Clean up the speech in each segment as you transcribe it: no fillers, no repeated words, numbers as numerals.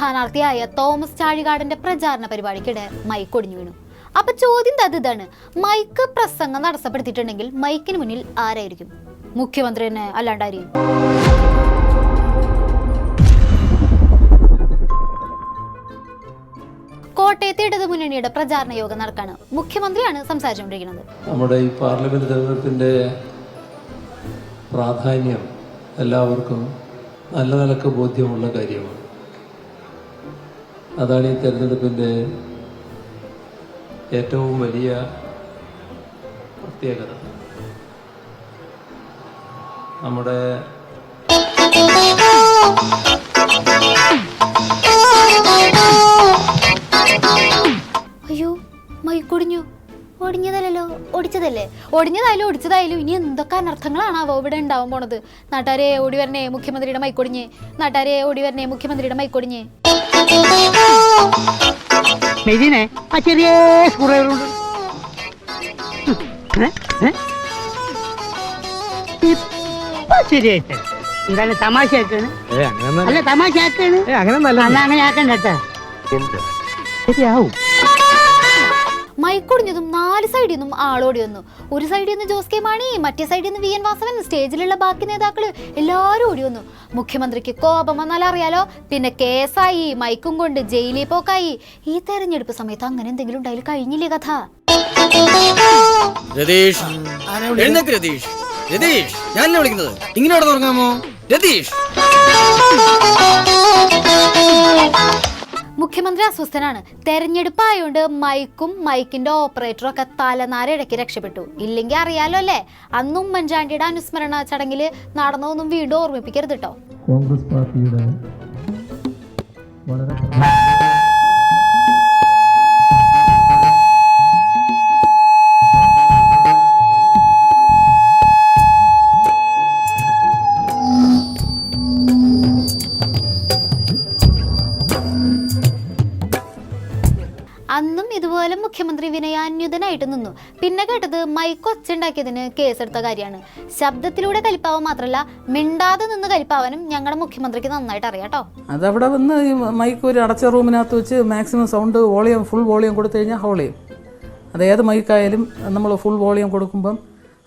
സ്ഥാനാർത്ഥിയായ Thomas ചാഴികാടന്റെ പ്രചാരണ പരിപാടിക്കിടെ mic ഒടിഞ്ഞു വീണു. അപ്പൊ ചോദ്യം ഇതാണ്, മൈക്ക് പ്രസംഗം തടസ്സപ്പെടുത്തിയിട്ടുണ്ടെങ്കിൽ മൈക്കിന് മുന്നിൽ ആരായിരിക്കും? മുഖ്യമന്ത്രി തന്നെ അല്ലാണ്ടായിരിക്കും. കോട്ടയത്തെ ഇടതുമുന്നണിയുടെ പ്രചാരണ യോഗം നടക്കാണ്. മുഖ്യമന്ത്രിയാണ് സംസാരിച്ചുകൊണ്ടിരിക്കുന്നത്. നമ്മുടെ ഈ പാർലമെന്റ് തെരഞ്ഞെടുപ്പിന്റെ പ്രാധാന്യം എല്ലാവർക്കും നല്ല നിലക്ക് ബോധ്യമുള്ള കാര്യമാണ്. അതാണ് ഈ തെരഞ്ഞെടുപ്പിന്റെ ഏറ്റവും വലിയ പ്രത്യേകത. നമ്മുടെ അയ്യോ, മൈക്കൊടിഞ്ഞു. ഒടിഞ്ഞതല്ലോ, ഒടിച്ചതല്ലേ. ഒടിഞ്ഞതായാലും ഒടിച്ചതായാലും ഇനി എന്തൊക്കെ അനർത്ഥങ്ങളാണാവോ ഇവിടെ ഉണ്ടാവാൻ പോണത്. നാട്ടാരെ ഓടി വരണേ, മുഖ്യമന്ത്രിയുടെ മൈക്കൊടിഞ്ഞ്. നാട്ടാരെ ഓടി വരണേ, മുഖ്യമന്ത്രിയുടെ മൈക്കൊടിഞ്ഞ്. ചെറിയ ശരിയായിട്ട് എന്താണ് തമാശ ആക്കാണ്? അല്ല തമാശ ആക്കാണ്, അങ്ങനെ ആക്കണ്ട കേട്ടാ, ശരിയാവും. മൈക്കൊടിഞ്ഞതും 4 സൈഡിൽ നിന്നും ആളോടി വന്നു. ഒരു സൈഡിൽ നിന്ന് ജോസ് കെ മാണി, മറ്റേ സൈഡിൽ നിന്ന് VN വാസവൻ, സ്റ്റേജിലുള്ള ബാക്കി നേതാക്കള് എല്ലാവരും ഓടി വന്നു. മുഖ്യമന്ത്രിക്ക് കോപം വന്നാൽ അറിയാലോ, പിന്നെ കേസായി, മൈക്കും കൊണ്ട് ജയിലിൽ പോക്കായി. ഈ തെരഞ്ഞെടുപ്പ് സമയത്ത് അങ്ങനെ എന്തെങ്കിലും ഉണ്ടായാലും കഴിഞ്ഞില്ലേ കഥ. ഞാൻ വിളിക്കുന്നത് ഇങ്ങനെ തുടങ്ങാമോ? രതീഷ്, മുഖ്യമന്ത്രി അസ്വസ്ഥനാണ്. തെരഞ്ഞെടുപ്പായോണ്ട് മൈക്കും മൈക്കിന്റെ ഓപ്പറേറ്ററും ഒക്കെ തലനാരിടയ്ക്ക് രക്ഷപ്പെട്ടു. ഇല്ലെങ്കിൽ അറിയാലോ അല്ലേ, അന്ന് ഉമ്മൻചാണ്ടിയുടെ അനുസ്മരണ ചടങ്ങില് നടന്നതൊന്നും വീണ്ടും ഓർമ്മിപ്പിക്കരുത് കേട്ടോ. കോൺഗ്രസ് പാർട്ടിയുടെ വളരെ അന്നും ഇതുപോലെ മുഖ്യമന്ത്രി വിനയാന്യുതനായിട്ട് നിന്നു. പിന്നെ കേട്ടത് മൈക്ക് ഒച്ചുണ്ടാക്കിയതിന് കേസെടുത്ത കാര്യമാണ്. ശബ്ദത്തിലൂടെ കലിപ്പാവാൻ മാത്രമല്ല, മിണ്ടാതെ നിന്ന് കലിപ്പാവാനും ഞങ്ങളുടെ മുഖ്യമന്ത്രിക്ക് നന്നായിട്ട് അറിയാട്ടോ. അതവിടെ വന്ന് മൈക്ക് ഒരു അടച്ച റൂമിനകത്ത് വെച്ച് maximum sound volume full volume കൊടുത്തു കഴിഞ്ഞാൽ ഹോളിയും. അത് ഏത് മൈക്കായാലും നമ്മൾ ഫുൾ വോളിയം കൊടുക്കുമ്പം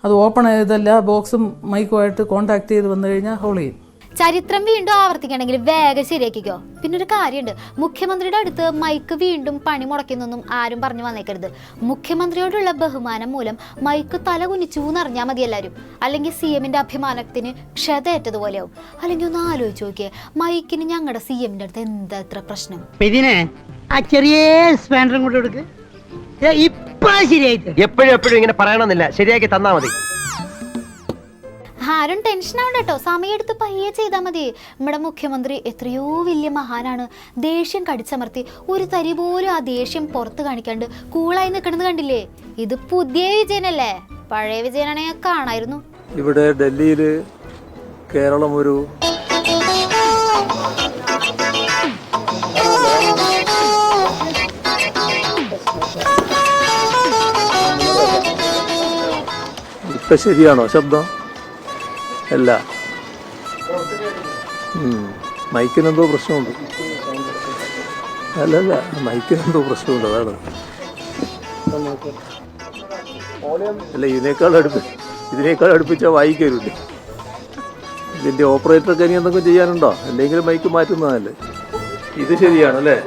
അത് ഓപ്പൺ ചെയ്തല്ല ബോക്സും മൈക്കുമായിട്ട് കോൺടാക്ട് ചെയ്ത് വന്നു കഴിഞ്ഞാൽ ഹോളിയും. ചരിത്രം വീണ്ടും ആവർത്തിക്കണമെങ്കിൽ വേഗം ശരിയാക്കിക്കോ. പിന്നെ ഒരു കാര്യമുണ്ട്, മുഖ്യമന്ത്രിയുടെ അടുത്ത് മൈക്ക് വീണ്ടും പണി മുടക്കുന്നൊന്നും ആരും പറഞ്ഞു വന്നേക്കരുത്. മുഖ്യമന്ത്രിയോടുള്ള ബഹുമാനം മൂലം മൈക്ക് തല കുനിച്ചു എന്നറിഞ്ഞാൽ മതി എല്ലാവരും. അല്ലെങ്കിൽ CMന്റെ അഭിമാനത്തിന് ക്ഷതേറ്റതുപോലെയാവും. അല്ലെങ്കിൽ ഒന്ന് ആലോചിച്ച് നോക്കിയേ, മൈക്കിന് ഞങ്ങളുടെ CMന്റെ അടുത്ത് എന്താ ഇത്ര പ്രശ്നം? ചെറിയ സ്പാൻഡറും കൂടെ കൊടുക്ക്. എപ്പോഴും ഇങ്ങനെ പറയണമെന്നില്ല, ശരിയാക്കി തന്നാ മതി. ആരും ടെൻഷൻ ആവണ്ട കേട്ടോ, സമയമെടുത്ത് പയ്യെ ചെയ്താൽ മതി. നമ്മുടെ മുഖ്യമന്ത്രി എത്രയോ വലിയ മഹാനാണ്. ദേഷ്യം കടിച്ചമർത്തി ഒരു തരി പോലും ആ ദേഷ്യം പുറത്ത് കാണിക്കാണ്ട് കൂളായി നിൽക്കണമെന്ന് കണ്ടില്ലേ? ഇത് പുതിയ വിജയനല്ലേ? പഴയ വിജയനാണെങ്കിൽ കാണായിരുന്നു. ഇവിടെ ഡൽഹിയില് കേരളം ഒരു ഇപ്പൊ ശരിയാണോ ശബ്ദം? അല്ല, മൈക്കിനെന്തോ പ്രശ്നമുണ്ട്. അല്ലല്ല, മൈക്കിനെന്തോ പ്രശ്നമുണ്ട്, അതാണ്. അല്ല, ഇതിനേക്കാൾ അടുപ്പിച്ചാൽ വായിക്കരുത്. ഇതിന്റെ ഓപ്പറേറ്റർക്ക് ഇനി എന്തെങ്കിലും ചെയ്യാനുണ്ടോ? എന്തെങ്കിലും മൈക്ക് മാറ്റുന്നതല്ലേ? ഇത് ശരിയാണല്ലേ?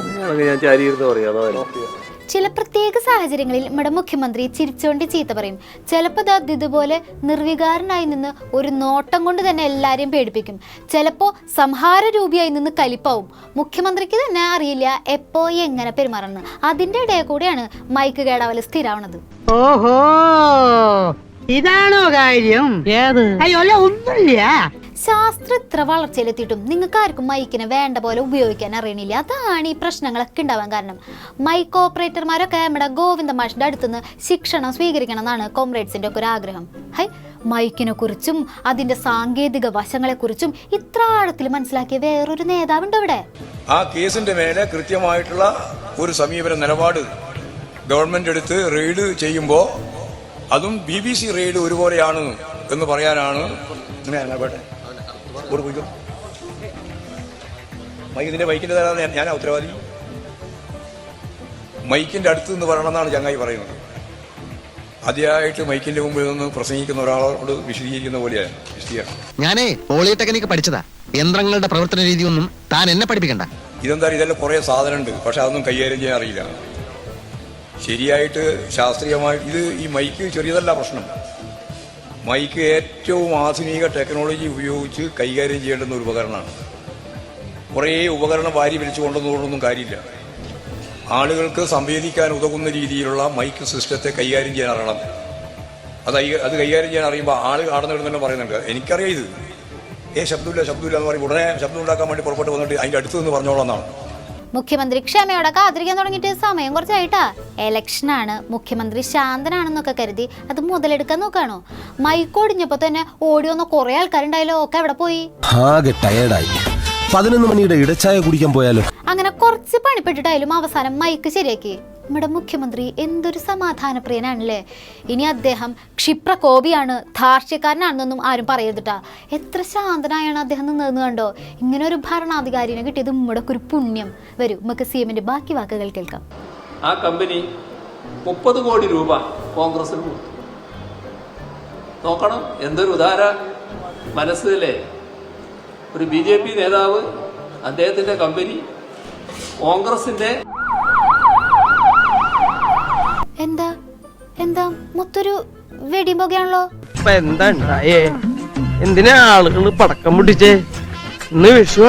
അങ്ങനെയാണെങ്കിൽ ഞാൻ ചാരിയിരുന്ന് പറയാം. അതോ ചില പ്രത്യേക സാഹചര്യങ്ങളിൽ നമ്മുടെ മുഖ്യമന്ത്രി ചിരിച്ചുകൊണ്ട് ചീത്ത പറയും. ചിലപ്പോൾ ഇതുപോലെ നിർവികാരനായി നിന്ന് ഒരു നോട്ടം കൊണ്ട് തന്നെ എല്ലാരെയും പേടിപ്പിക്കും. ചിലപ്പോൾ സംഹാര രൂപിയായി നിന്ന് കലിപ്പാവും. മുഖ്യമന്ത്രിക്ക് തന്നെ അറിയില്ല എപ്പോ എങ്ങനെ പെരുമാറണം. അതിന്റെ ഇടയിൽ കൂടെയാണ് മൈക്ക് കേടാവല് സ്ഥിരാവണത്. ഓഹോ, ഇതാണോ കാര്യം? അയ്യോ, ഒന്നുമില്ല. ശാസ്ത്രം ഇത്ര വളർച്ചയിലെത്തിയിട്ടും നിങ്ങൾക്ക് ആർക്കും മൈക്കിനെ വേണ്ട പോലെ ഉപയോഗിക്കാൻ അറിയണില്ല. അതാണ് ഈ പ്രശ്നങ്ങളൊക്കെ ഉണ്ടാവാൻ കാരണം. മൈക്ക് ഓപ്പറേറ്റർമാരൊക്കെ നമ്മുടെ ഗോവിന്ദ മാഷിന്റെ അടുത്തുനിന്ന് ശിക്ഷണം സ്വീകരിക്കണം എന്നാണ് കോമ്രേഡ്സിന്റെ ഒക്കെ ഒരു ആഗ്രഹം. മൈക്കിനെ കുറിച്ചും അതിന്റെ സാങ്കേതിക വശങ്ങളെ കുറിച്ചും ഇത്ര ആഴത്തിൽ മനസ്സിലാക്കിയ വേറൊരു നേതാവുണ്ട് ഇവിടെ. ആ കേസിന്റെ മേലെ കൃത്യമായിട്ടുള്ള ഒരു സമീപന നിലപാട് ഗവൺമെന്റ് എടുത്ത് റെയ്ഡ് ചെയ്യുമ്പോൾ അതും BBC റെയ്ഡ് ഒരുപോലെയാണ് എന്ന് പറയാനാണ്. ഇതിന്റെ മൈക്കിന്റെ തരാതെ ഞാൻ ഉത്തരവാദി. മൈക്കിന്റെ അടുത്ത് നിന്ന് പറയണമെന്നാണ് ചങ്ങായി പറയുന്നത്. ആദ്യമായിട്ട് മൈക്കിന്റെ മുമ്പിൽ നിന്ന് പ്രസംഗിക്കുന്ന ഒരാളോട് വിശദീകരിക്കുന്ന പോലെയാണ് വിശദീകരണം. ഞാനേ പോളിടെക്നിക്ക് പഠിച്ചതാ. യന്ത്രങ്ങളുടെ പ്രവർത്തന രീതിയൊന്നും താൻ എന്നെ പഠിപ്പിക്കണ്ട. ഇതെല്ലാം കുറേ സാധനമുണ്ട്, പക്ഷെ അതൊന്നും കൈകാര്യം ചെയ്യാൻ അറിയില്ല. ശരിയായിട്ട് ശാസ്ത്രീയമായിട്ട് ഈ മൈക്ക് ചെറിയതല്ല പ്രശ്നം. മൈക്ക് ഏറ്റവും ആധുനിക ടെക്നോളജി ഉപയോഗിച്ച് കൈകാര്യം ചെയ്യേണ്ടുന്ന ഒരു ഉപകരണമാണ്. കുറേ ഉപകരണം വാരി വലിച്ചു കൊണ്ടുവന്നുകൊണ്ടൊന്നും കാര്യമില്ല. ആളുകൾക്ക് സംവേദിക്കാൻ ഉതകുന്ന രീതിയിലുള്ള മൈക്ക് സിസ്റ്റത്തെ കൈകാര്യം ചെയ്യാൻ അറിയണം. അത് കൈകാര്യം ചെയ്യാൻ അറിയുമ്പോൾ ആൾ ആടുന്നിടുന്നല്ലോ പറയുന്നുണ്ട്, എനിക്കറിയാം ഇത് ശബ്ദമില്ല എന്ന് പറയുമ്പോൾ ഉടനെ ശബ്ദം ഉണ്ടാക്കാൻ വേണ്ടി പുറപ്പെട്ട് വന്നിട്ട് അതിൻ്റെ അടുത്ത് നിന്ന് പറഞ്ഞോളാം എന്നാണ്. മുഖ്യമന്ത്രി ക്ഷമയോടെ കാത്തിരിക്കാൻ തുടങ്ങിയിട്ട് സമയം കുറച്ചായിട്ടാ. ഇലക്ഷനാണ്, മുഖ്യമന്ത്രി ശാന്തനാണെന്നൊക്കെ കരുതി അത് മുതലെടുക്കാൻ നോക്കാണോ? മൈക്ക് ഒടിഞ്ഞപ്പോ തന്നെ ഓടി വന്ന കുറെ ആൾക്കാരുണ്ടായാലോ, ഒക്കെ എവിടെ പോയി? ആകെ ടയേർഡായി. 11 മണിയുടെ ഇടച്ചായ കുടിക്കാൻ പോയാലോ? അങ്ങനെ കുറച്ച് പണിപ്പെട്ടിട്ടായാലും അവസാനം മൈക്ക് ശരിയാക്കി. നമ്മുടെ മുഖ്യമന്ത്രി എന്തൊരു സമാധാനപ്രിയനാണല്ലേ. ഇനി അദ്ദേഹം ക്ഷിപ്രകോപിയാണ്, ധാർഷ്ട്യക്കാരനാണെന്നൊന്നും ആരും പറയരുതിട്ടാ. എത്ര ശാന്തനായാണ് അദ്ദേഹം നിന്നതെന്ന് കണ്ടോ. ഇങ്ങനെ ഒരു ഭരണാധികാരിനെ കിട്ടിയത് നമ്മുടെ ഒരു പുണ്യം. വരൂ, നമുക്ക് CM-ന്റെ ബാക്കി വാക്കുകൾ കേൾക്കാം. ആ കമ്പനി 30 കോടി രൂപ കോൺഗ്രസിന് കൊടുത്തു. നോക്കണം, എന്തൊരു ഉദാര മനസ്സിലല്ലേ. ഒരു BJP നേതാവ്, അദ്ദേഹത്തിന്റെ കമ്പനി കോൺഗ്രസിന്റെ എന്താ മൊത്തൊരു വെടിയുമ്പോകയാണല്ലോ. എന്താ ഉണ്ടായേ? എന്തിനാ ആളുകൾ പടക്കം പൊട്ടിച്ചേ? ഇന്ന് വിഷു.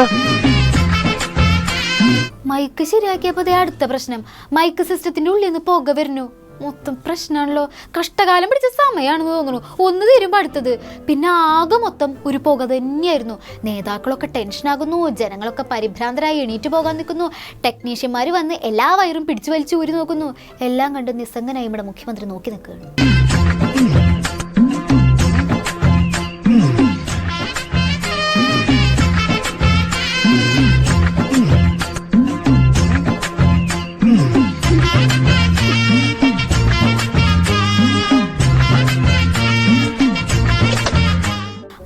മൈക്ക് ശരിയാക്കിയപ്പോ അടുത്ത പ്രശ്നം. മൈക്ക് സിസ്റ്റത്തിന്റെ ഉള്ളിൽ നിന്ന് പുക വരുന്നു. മൊത്തം പ്രശ്നമാണല്ലോ. കഷ്ടകാലം പിടിച്ച സമയമാണെന്ന് തോന്നുന്നു. ഒന്ന് തീരുമ്പോ അടുത്തത്. പിന്നെ ആകെ മൊത്തം ഒരു പുക തന്നെയായിരുന്നു. നേതാക്കളൊക്കെ ടെൻഷനാകുന്നു, ജനങ്ങളൊക്കെ പരിഭ്രാന്തരായി എണീറ്റ് പോകാൻ നിൽക്കുന്നു. ടെക്നീഷ്യന്മാർ വന്ന് എല്ലാ വയറും പിടിച്ചു വലിച്ചു ഊരി നോക്കുന്നു. എല്ലാം കണ്ട് നിസ്സംഗനായി നമ്മുടെ മുഖ്യമന്ത്രി നോക്കി നിൽക്കുകയാണ്.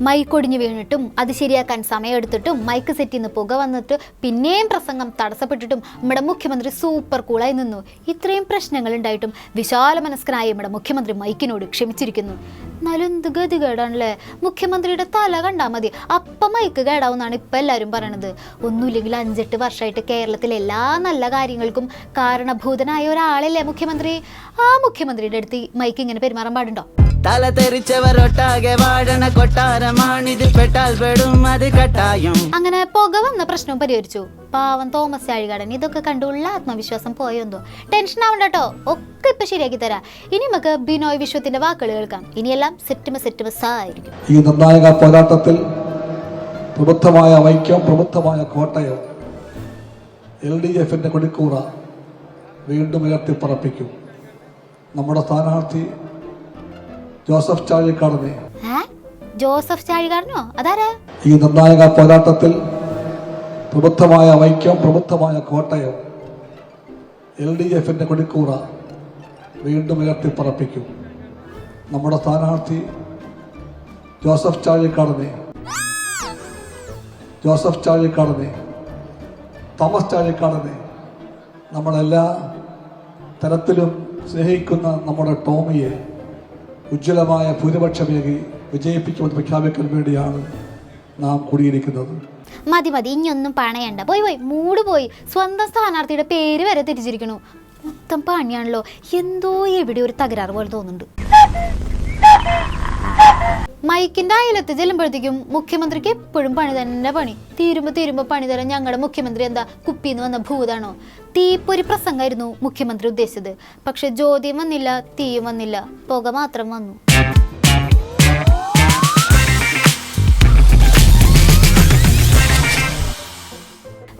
മൈക്ക് ഒടിഞ്ഞു വീണിട്ടും അത് ശരിയാക്കാൻ സമയമെടുത്തിട്ടും മൈക്ക് സെറ്റിൽ നിന്ന് പുക വന്നിട്ട് പിന്നെയും പ്രസംഗം തടസ്സപ്പെട്ടിട്ടും നമ്മുടെ മുഖ്യമന്ത്രി സൂപ്പർ കൂളായി നിന്നു. ഇത്രയും പ്രശ്നങ്ങൾ ഉണ്ടായിട്ടും വിശാല മനസ്കനായ നമ്മുടെ മുഖ്യമന്ത്രി മൈക്കിനോട് ക്ഷമിച്ചിരിക്കുന്നു. എന്നാലും എന്ത് ഗതികേടാണല്ലേ. മുഖ്യമന്ത്രിയുടെ തല കണ്ടാൽ മതി അപ്പം മൈക്ക് കേടാവുന്നാണ് ഇപ്പം എല്ലാവരും പറയണത്. ഒന്നുമില്ലെങ്കിൽ 5-8 വർഷമായിട്ട് കേരളത്തിലെ എല്ലാ നല്ല കാര്യങ്ങൾക്കും കാരണഭൂതനായ ഒരാളല്ലേ മുഖ്യമന്ത്രി. ആ മുഖ്യമന്ത്രിയുടെ അടുത്ത് മൈക്ക് ഇങ്ങനെ പെരുമാറാൻ പാടുണ്ടോ? തല തെറിച്ചവരൊട്ടാകെ വാഴണ കൊട്ടാരമാണിതിൽ പെട്ടാൽ പെടും അത് കട്ടായും. അങ്ങനെ പുക വന്ന പ്രശ്നവും പരിഹരിച്ചു. പാവം തോമസ് ചാഴികാടൻ ഇതൊക്കെ കണ്ടുള്ള ആത്മവിശ്വാസം പോയെന്തോ. ടെൻഷൻ ആവണ്ട കേട്ടോ, ഒക്കെ ഇപ്പൊ ശരിയാക്കി തരാം. ഇനി നമുക്ക് ബിനോയ് വിശ്വത്തിന്റെ വാക്കുകൾ കേൾക്കാം. ഇനിയെല്ലാം സെറ്റിമസ് ആയിരിക്കും. ഈ നിർണായക പോരാട്ടത്തിൽ പ്രബുദ്ധമായ വൈക്കം, പ്രബുദ്ധമായ കോട്ടയം LDF-ന്റെ കൊടിക്കൂറ വീണ്ടും ഉയർത്തിപ്പറപ്പിക്കും. നമ്മുടെ സ്ഥാനാർത്ഥി ജോസഫ് ചാഴികാടനെ. ജോസഫ് ചാഴികാടനോ? അതാരാ? ഈ നിർണായക പോരാട്ടത്തിൽ പ്രബുദ്ധമായ വൈക്കം, പ്രബുദ്ധമായ കോട്ടയം LDF-ന്റെ കൊടിക്കൂറ വീണ്ടും ഉയർത്തിപ്പറപ്പിക്കും. നമ്മുടെ സ്ഥാനാർത്ഥി ജോസഫ് ചാഴികാടനെ തോമസ് ചാഴികാടനെ നമ്മളെല്ലാ തരത്തിലും സ്നേഹിക്കുന്ന നമ്മുടെ ടോമിയെ ഉജ്ജ്വലമായ ഭൂരിപക്ഷമേകി വിജയിപ്പിക്കുമെന്ന് പ്രഖ്യാപിക്കാൻ വേണ്ടിയാണ് നാം കൂടിയിരിക്കുന്നത്. മതി ഇനിയൊന്നും പണയണ്ട. പോയി മൂട് പോയി. സ്വന്തം സ്ഥാനാർത്ഥിയുടെ പേര് വരെ തിരിച്ചിരിക്കണു. മൊത്തം പണിയാണല്ലോ. എന്തോ എവിടെ ഒരു തകരാറ് പോലെ തോന്നുന്നുണ്ട്. മൈക്കിന്റെ അയലത്ത് ചെല്ലുമ്പോഴത്തേക്കും മുഖ്യമന്ത്രിക്ക് എപ്പോഴും പണി തന്നെ പണി. തീരുമ്പോ പണി തരാൻ ഞങ്ങളുടെ മുഖ്യമന്ത്രി എന്താ കുപ്പിന്ന് വന്ന ഭൂതാണോ? തീപ്പൊരി പ്രസംഗമായിരുന്നു മുഖ്യമന്ത്രി ഉദ്ദേശിച്ചത്. പക്ഷെ ജ്യോതിയും വന്നില്ല, തീയും വന്നില്ല, പുക മാത്രം വന്നു.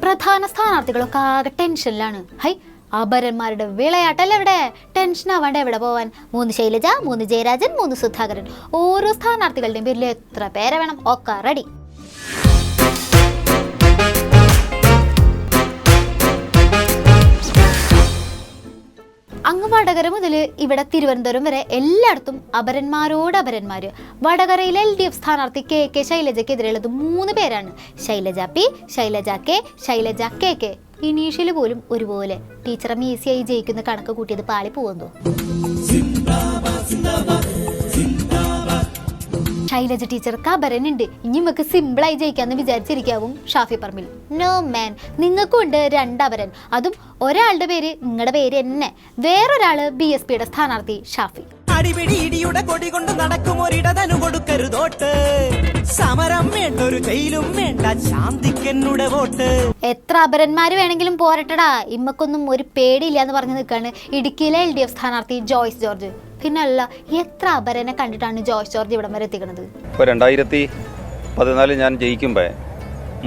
പ്രധാന സ്ഥാനാർത്ഥികളൊക്കെ ആകെ ടെൻഷനിലാണ്. അപരന്മാരുടെ വിളയാട്ടല്ല ഇവിടെ. ടെൻഷൻ ആവാണ്ട് എവിടെ പോവാൻ? 3 ശൈലജ, 3 ജയരാജൻ, 3 സുധാകരൻ. ഓരോ സ്ഥാനാർത്ഥികളുടെയും പേരിൽ എത്ര പേരെ വേണം? ഒക്കെ റെഡി. അങ്ങ് വടകര മുതൽ ഇവിടെ തിരുവനന്തപുരം വരെ എല്ലായിടത്തും അപരന്മാരോട് അപരന്മാര്. വടകരയിലെ LDF സ്ഥാനാർത്ഥി KK ശൈലജയ്ക്കെതിരെയുള്ളത് 3 പേരാണ്. Shailaja P, Shailaja K, Shailaja KK. Initial പോലും ഒരുപോലെ. ടീച്ചറെ ഈസിയായി ജയിക്കുന്ന കണക്ക് കൂട്ടിയത് പാളി പോകുന്നു. ശൈലജ ടീച്ചർക്ക് അപരനുണ്ട്, ഇനി നമുക്ക് സിമ്പിളായി ജയിക്കാന്ന് വിചാരിച്ചിരിക്കാവും ഷാഫി പറമ്പിൽ. നോ മാൻ, നിങ്ങൾക്കും ഉണ്ട് 2 അപരൻ. അതും ഒരാളുടെ പേര് നിങ്ങളുടെ പേര് തന്നെ, വേറൊരാള് BSPയുടെ സ്ഥാനാർത്ഥി ഷാഫി. അടിപിടി ഇടിയുടെ കൊടി കൊണ്ട് നടക്കും ഒരിടതനു കൊടുക്കരുതോട്ട്. സമരം വേണ്ട ഒരു ജയിലും വേണ്ട, ശാന്തിക്കെന്നുടെ വോട്ട്. എത്ര അപരന്മാര് വേണമെങ്കിലും പോരട്ടടാ, ഇമ്മക്കൊന്നും ഒരു പേടിയില്ല എന്ന് പറഞ്ഞു നിൽക്കാണ് ഇടുക്കിയിലെ LDF സ്ഥാനാർത്ഥി ജോയ്സ് ജോർജ്. പിന്നല്ല, എത്ര അപരനെ കണ്ടിട്ടാണ് ജോയ്സ് ജോർജ് ഇവിടം വരെ എത്തിക്കണത്. ഇപ്പോൾ 2014 ഞാൻ ജയിക്കുമ്പോൾ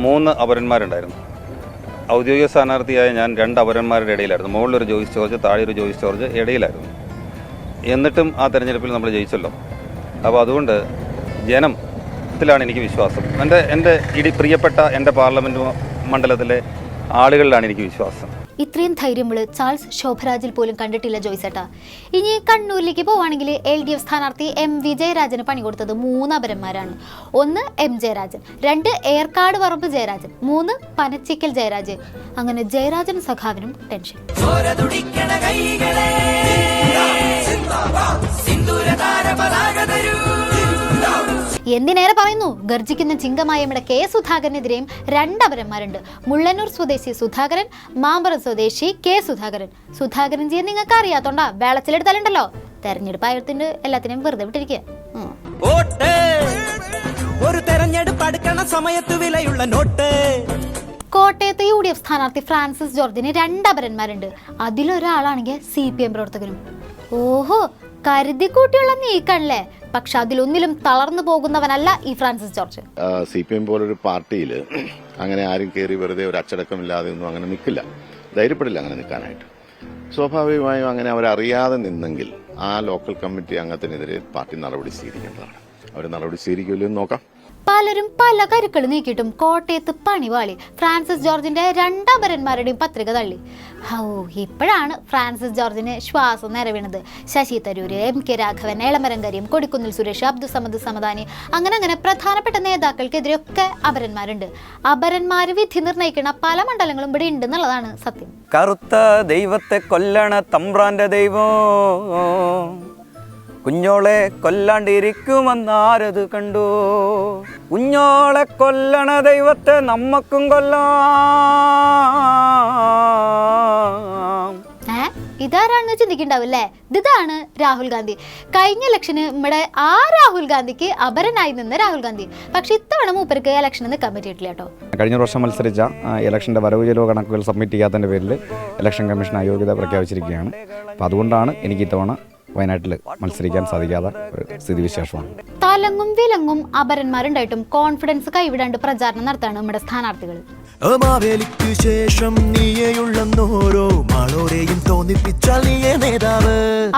3 അപരന്മാരുണ്ടായിരുന്നു. ഔദ്യോഗിക സ്ഥാനാർത്ഥിയായ ഞാൻ 2 അപരന്മാരുടെ ഇടയിലായിരുന്നു. മുകളിലൊരു ജോയ്സ് ജോർജ്, താഴെ ഒരു ജോയ്സ് ജോർജ് ഇടയിലായിരുന്നു. എന്നിട്ടും ആ തെരഞ്ഞെടുപ്പിൽ നമ്മൾ ജയിച്ചല്ലോ. അപ്പോൾ അതുകൊണ്ട് ജനത്തിലാണ് എനിക്ക് വിശ്വാസം. എൻ്റെ പ്രിയപ്പെട്ട എൻ്റെ പാർലമെൻറ്റ് മണ്ഡലത്തിലെ ആളുകളിലാണ് എനിക്ക് വിശ്വാസം. ഇത്രയും ധൈര്യമുള്ള ചാൾസ് ശോഭരാജിൽ പോലും കണ്ടിട്ടില്ല ജോയ്സേട്ടാ. ഇനി കണ്ണൂരിലേക്ക് പോവുകയാണെങ്കിൽ LDF സ്ഥാനാർത്ഥി MV ജയരാജന് പണി കൊടുത്തത് 3 അപരന്മാരാണ്. 1 M ജയരാജൻ, 2 ഏർക്കാട് പറമ്പ് ജയരാജൻ, 3 പനച്ചിക്കൽ ജയരാജ്. അങ്ങനെ ജയരാജൻ സഖാവിനും ടെൻഷൻ. എന്തിനേറെ പറയുന്നു, ഗർജിക്കുന്ന ചിങ്കമായ നമ്മുടെ K സുധാകരനെതിരെയും 2 അപരന്മാരുണ്ട്. മുള്ളന്നൂർ സ്വദേശി സുധാകരൻ, മാമ്പറം സ്വദേശി K സുധാകരൻ. സുധാകരൻ ജിയെ നിങ്ങൾക്ക് അറിയാത്തോണ്ടാ വേളച്ചിലെടുത്താലുണ്ടല്ലോ. തെരഞ്ഞെടുപ്പ് ആയത്തിന്റെ എല്ലാത്തിനെയും വെറുതെ വിട്ടിരിക്കുക. ഒരു തെരഞ്ഞെടുപ്പ് അടുക്കണ സമയത്ത് വിലയുള്ള നോട്ട്. കോട്ടയത്തെ UDF സ്ഥാനാർത്ഥി ഫ്രാൻസിസ് ജോർജിന് 2 അപരന്മാരുണ്ട്. അതിലൊരാളാണെങ്കിൽ CPM പ്രവർത്തകനും. ഓഹോ, കരുതി കൂട്ടിയുള്ള നീക്കണല്ലേ. പക്ഷെ അതിലൊന്നിലും തളർന്നു പോകുന്നവനല്ല ഈ ഫ്രാൻസിസ് ജോർജ്. CPM പോലൊരു പാർട്ടിയിൽ അങ്ങനെ ആരും കയറി വെറുതെ ഒരു അച്ചടക്കമില്ലാതെ ഒന്നും അങ്ങനെ നിൽക്കില്ല, ധൈര്യപ്പെടില്ല അങ്ങനെ നിൽക്കാനായിട്ട്. സ്വാഭാവികമായും അങ്ങനെ അവരറിയാതെ നിന്നെങ്കിൽ ആ ലോക്കൽ കമ്മിറ്റി അംഗത്തിനെതിരെ പാർട്ടി നടപടി സ്വീകരിക്കേണ്ടതാണ്. അവർ നടപടി സ്വീകരിക്കുമല്ലോ എന്ന് നോക്കാം. പലരും പല കരുക്കൾ നീക്കിയിട്ടും കോട്ടയത്ത് പണിവാളി. ഫ്രാൻസിസ് ജോർജിന്റെ 2 അപരന്മാരുടെയും പത്രിക തള്ളി. ഇപ്പോഴാണ് ഫ്രാൻസിസ് ജോർജിന് ശ്വാസം നിറവീണത്. ശശി തരൂര്, MK രാഘവൻ, എളമരം കരീം, കൊടിക്കുന്നിൽ സുരേഷ്, അബ്ദുസമദ് സമദാനി, അങ്ങനെ പ്രധാനപ്പെട്ട നേതാക്കൾക്കെതിരെയൊക്കെ അപരന്മാരുണ്ട്. അപരന്മാര് വിധി നിർണ്ണയിക്കുന്ന പല മണ്ഡലങ്ങളും ഇവിടെ ഉണ്ട് എന്നുള്ളതാണ് സത്യം. കറുത്ത ദൈവത്തെ കൊല്ലണ തമ്പ്രാന്റെ ദൈവം കുഞ്ഞോളെ കൊല്ലാണ്ടിരിക്കുമെന്നാരത് കണ്ടു. കുഞ്ഞോളെ കൊല്ലണ ദൈവത്തെ നമ്മക്കും കൊല്ലാം. ഇതാരാണെന്ന് ചിന്തിക്കണ്ടാവില്ലേ? ഇതാണ് രാഹുൽ ഗാന്ധി. കഴിഞ്ഞ ഇലക്ഷന് നമ്മുടെ ആ രാഹുൽ ഗാന്ധിക്ക് അപരനായി നിന്ന് രാഹുൽ ഗാന്ധി. പക്ഷെ ഇത്തവണ മൂപ്പർക്ക് ഇലക്ഷന് നിൽക്കാൻ പറ്റിയിട്ടില്ല കേട്ടോ. കഴിഞ്ഞ വർഷം മത്സരിച്ച ഇലക്ഷൻ്റെ വരവ് ചെലവ് കണക്കുകൾ സബ്മിറ്റ് ചെയ്യാത്തതിൻ്റെ പേരിൽ ഇലക്ഷൻ കമ്മീഷൻ അയോഗ്യത പ്രഖ്യാപിച്ചിരിക്കുകയാണ്. അപ്പോൾ അതുകൊണ്ടാണ് എനിക്ക് ഇത്തവണ വയനാട്ടിൽ മത്സരിക്കാൻ സാധിക്കാത്ത ഒരു സ്ഥിതിവിശേഷമാണ്. തലങ്ങും വിലങ്ങും അപരന്മാരുണ്ടായിട്ടും കോൺഫിഡൻസ് കൈവിടാണ്ട് പ്രചാരണം നടത്താണ് നമ്മുടെ സ്ഥാനാർത്ഥികൾ.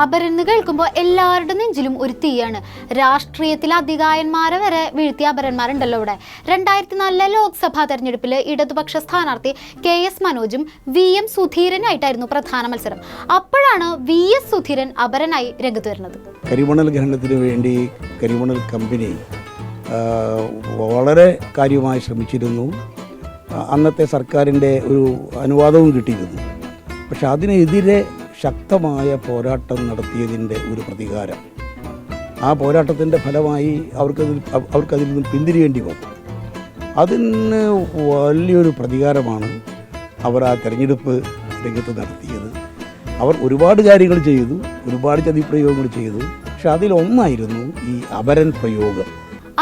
അപരന്ന് കേൾക്കുമ്പോൾ എല്ലാവരുടെ നെഞ്ചിലും ഒരു തീയാണ്. രാഷ്ട്രീയത്തിൽ അധികായന്മാരെ വരെ വീഴ്ത്തിയ അപരന്മാരുണ്ടല്ലോ ഇവിടെ. 2004 ലോക്സഭാ തെരഞ്ഞെടുപ്പിൽ ഇടതുപക്ഷ സ്ഥാനാർത്ഥി KS മനോജും VM സുധീരനായിട്ടായിരുന്നു പ്രധാന മത്സരം. അപ്പോഴാണ് VS സുധീരൻ അപരനായി രംഗത്ത് വരുന്നത്. കരിമണൽ ഖനനത്തിന് വേണ്ടി കരിമണൽ കമ്പനി വളരെ കാര്യമായി ശ്രമിച്ചിരുന്നു. അന്നത്തെ സർക്കാരിൻ്റെ ഒരു അനുവാദവും കിട്ടിയിരുന്നു. പക്ഷെ അതിനെതിരെ ശക്തമായ പോരാട്ടം നടത്തിയതിൻ്റെ ഒരു പ്രതികാരം, ആ പോരാട്ടത്തിൻ്റെ ഫലമായി അവർക്കതിൽ നിന്ന് പിന്തിരിയേണ്ടി വന്നു. അതിന് വലിയൊരു പ്രതികാരമാണ് അവർ ആ തെരഞ്ഞെടുപ്പ് രംഗത്ത് നടത്തിയത്. അവർ ഒരുപാട് കാര്യങ്ങൾ ചെയ്തു, ഒരുപാട് ചതിപ്രയോഗങ്ങൾ ചെയ്തു. പക്ഷെ അതിലൊന്നായിരുന്നു ഈ അപരൻ പ്രയോഗം.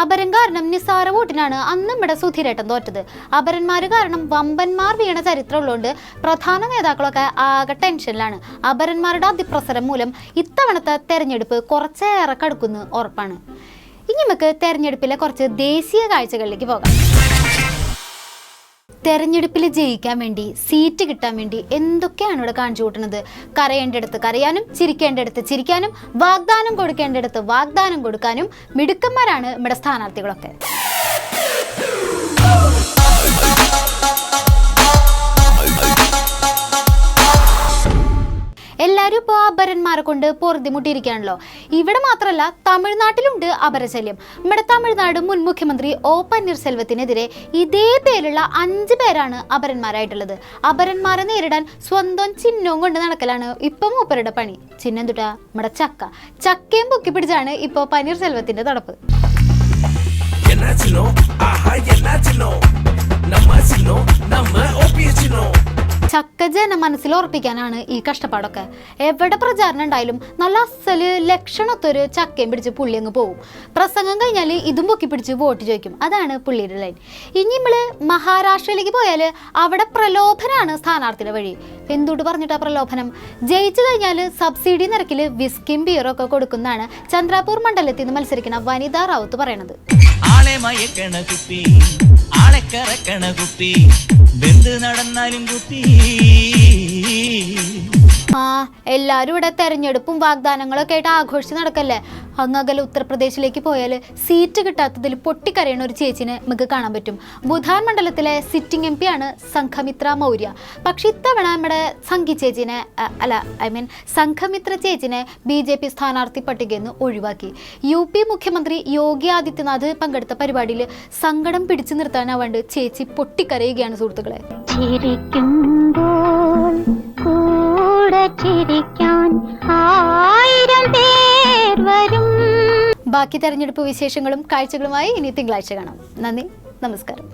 അപരൻ കാരണം നിസ്സാര വോട്ടിനാണ് അന്ന് നമ്മുടെ സുധീരേട്ടൻ തോറ്റത്. അപരന്മാര് കാരണം വമ്പന്മാർ വീണ ചരിത്രമുള്ളതുകൊണ്ട് പ്രധാന നേതാക്കളൊക്കെ ആകെ ടെൻഷനിലാണ്. അപരന്മാരുടെ അതിപ്രസരം മൂലം ഇത്തവണത്തെ തെരഞ്ഞെടുപ്പ് കുറച്ചേറെ കടുക്കുന്ന ഉറപ്പാണ്. ഇനി നമുക്ക് തെരഞ്ഞെടുപ്പിലെ കുറച്ച് ദേശീയ കാഴ്ചകളിലേക്ക് പോകാം. തെരഞ്ഞെടുപ്പിൽ ജയിക്കാൻ വേണ്ടി, സീറ്റ് കിട്ടാൻ വേണ്ടി എന്തൊക്കെയാണ് ഇവിടെ കാണിച്ചു കൂട്ടുന്നത്. കരയേണ്ടടുത്ത് കരയാനും, ചിരിക്കേണ്ടടുത്ത് ചിരിക്കാനും, വാഗ്ദാനം കൊടുക്കേണ്ടടുത്ത് വാഗ്ദാനം കൊടുക്കാനും മിടുക്കന്മാരാണ് നമ്മുടെ സ്ഥാനാർത്ഥികളൊക്കെ. എല്ലാവരും ഇപ്പോൾ അപരന്മാരെ കൊണ്ട് പൊറുതിമുട്ടിയിരിക്കുകയാണല്ലോ. ഇവിടെ മാത്രമല്ല, തമിഴ്നാട്ടിലുണ്ട് അപരശല്യം. നമ്മുടെ തമിഴ്നാട് മുൻ മുഖ്യമന്ത്രി ഒ പന്നീർസെൽവത്തിനെതിരെ ഇതേ പേരുള്ള 5 പേരാണ് അപരന്മാരായിട്ടുള്ളത്. അപരന്മാരെ നേരിടാൻ സ്വന്തം ചിഹ്നവും കൊണ്ട് നടക്കലാണ് ഇപ്പൊ മൂപ്പരുടെ പണി. ചിഹ്നം തുട്ടാ നമ്മുടെ ചക്കയും പൊക്കി പിടിച്ചാണ് ഇപ്പൊ പന്നീർസെൽവത്തിന്റെ നടപ്പ്. ചക്ക ജന മനസ്സിൽ ഉറപ്പിക്കാനാണ് ഈ കഷ്ടപ്പാടൊക്കെ. എവിടെ പ്രചാരണം ഉണ്ടായാലും നല്ല അസല് ലക്ഷണത്തൊരു ചക്കയും പിടിച്ച് പുള്ളി അങ്ങ് പോവും. പ്രസംഗം കഴിഞ്ഞാൽ ഇതും പൊക്കി പിടിച്ച് വോട്ട് ചോദിക്കും. അതാണ് പുള്ളിയുടെ ലൈൻ. ഇനി നമ്മള് മഹാരാഷ്ട്രയിലേക്ക് പോയാൽ അവിടെ പ്രലോഭനാണ് സ്ഥാനാർത്ഥിയുടെ വഴി. എന്തുകൊണ്ട് പറഞ്ഞിട്ടാ പ്രലോഭനം? ജയിച്ചു കഴിഞ്ഞാൽ സബ്സിഡി നിരക്കിൽ വിസ്കിയും ബിയറും ഒക്കെ കൊടുക്കുന്നതാണ് ചന്ദ്രാപൂർ മണ്ഡലത്തിൽ നിന്ന് മത്സരിക്കുന്ന വനിതാ റാവുത്ത് പറയണത്. ആളെ മയക്കണ കുപ്പി, ആളെ കറക്കണ കുപ്പി, ബന്ധു നടന്നാലും കുപ്പി. എല്ലാരും ഇവിടെ തെരഞ്ഞെടുപ്പും വാഗ്ദാനങ്ങളൊക്കെ ആയിട്ട് ആഘോഷിച്ച് നടക്കല്ലേ. അങ്ങകലെ ഉത്തർപ്രദേശിലേക്ക് പോയാൽ സീറ്റ് കിട്ടാത്തതിൽ പൊട്ടിക്കരയണ ഒരു ചേച്ചിനെ നമുക്ക് കാണാൻ പറ്റും. ബുധാൻ മണ്ഡലത്തിലെ സിറ്റിംഗ് MP ആണ് സംഘമിത്ര മൗര്യ. പക്ഷെ ഇത്തവണ നമ്മുടെ സംഘമിത്ര ചേച്ചിനെ BJP സ്ഥാനാർത്ഥി പട്ടികയിൽ നിന്ന് ഒഴിവാക്കി. UP മുഖ്യമന്ത്രി യോഗി ആദിത്യനാഥ് പങ്കെടുത്ത പരിപാടിയിൽ സങ്കടം പിടിച്ചു നിർത്താനാവാണ്ട് ചേച്ചി പൊട്ടിക്കരയുകയാണ് സുഹൃത്തുക്കളെ. ബാക്കി തെരഞ്ഞെടുപ്പ് വിശേഷങ്ങളും കാഴ്ചകളുമായി ഇനി തിങ്കളാഴ്ച കാണാം. നന്ദി, നമസ്കാരം.